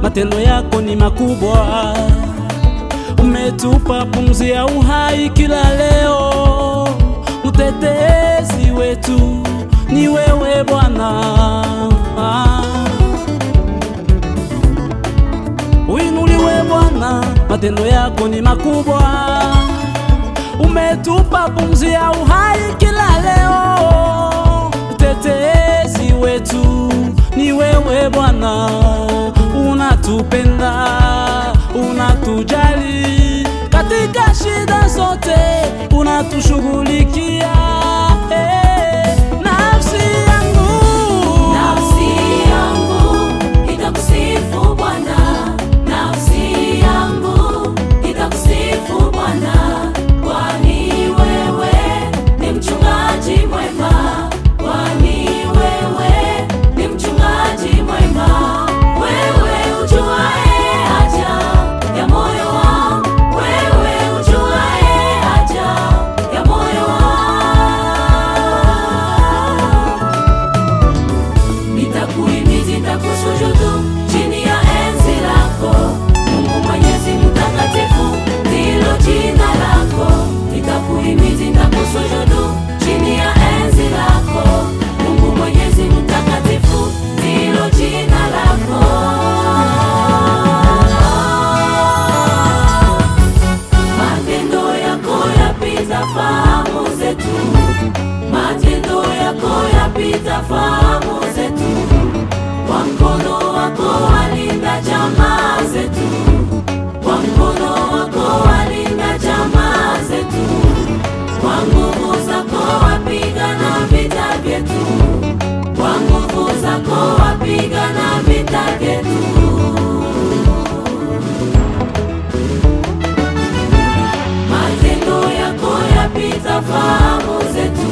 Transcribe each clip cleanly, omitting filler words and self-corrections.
matendo yako ni makubwa. Umetupa pumzi ya uhai kila leo, mtetezi wetu ni wewe Bwana. Uinuliwe Bwana, matendo yako ni makubwa. Umetupa pumzi ya uhai kila leo, mtetezi wetu ni wewe Bwana. Unatupenda, unatujali, katika shida zote unatushughulikia. Nafsi yangu itakusifu Bwana, nafsi yangu itakusifu Bwana, kwani wewe ni mchungaji mwema, kwani wewe ni mchungaji mwema. Wewe ujuae haja ya moyo wangu, wewe ujuae haja ya moyo wangu. Nitakuhimidi, nitakusujudu chini ya enzi lako, Mungu Mwenyezi mtakatifu, ndilo jina lako. Nitakuhimidi, nitakusujudu chini ya enzi lako, Mungu Mwenyezi mtakatifu, ndilo jina lako. Matendo yako yapita fahamu zetu, matendo yako yapita fahamu zetu. Kwa mkono wako walinda jamaa zetu, kwa mkono wako walinda jamaa zetu. Kwa nguvu zako wapigana vita vyetu, kwa nguvu zako wapigana vita vyetu. Matendo yako yapita fahamu zetu,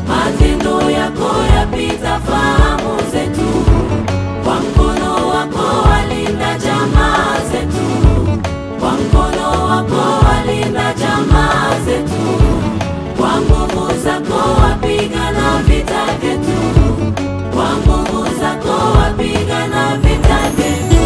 matendo yako yapita fahamu zetu. Kwa mkono wako walinda jamaa zetu, kwa mkono wako walinda jamaa zetu. Kwa nguvu zako wapigana vita vyetu, kwa nguvu zako wapigana vita vyetu.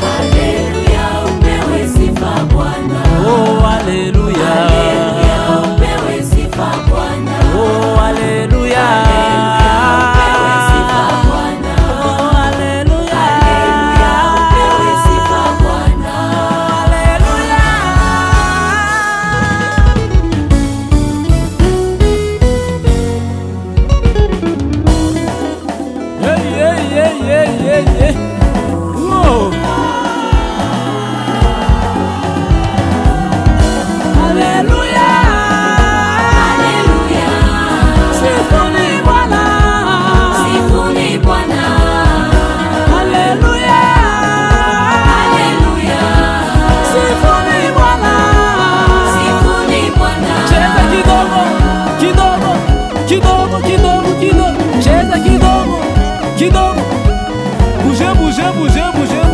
Haleluya, upewe sifa Bwana. Oh, haleluya. Haleluya, upewe sifa Bwana. Oh, haleluya. Haleluya, upewe sifa Bwana. Oh, haleluya. Haleluya, upewe sifa Bwana. Haleluya. Hey. Whoa. Haleluya. Haleluya. Sifuni Bwana. Sifuni Bwana. Haleluya. Haleluya. Sifuni Bwana. Sifuni Bwana. Cheza kidogo, kidogo, kidogo, kidogo, kidogo. Cheza kidogo, kidogo. Bouge, bouge, bouge, bouge.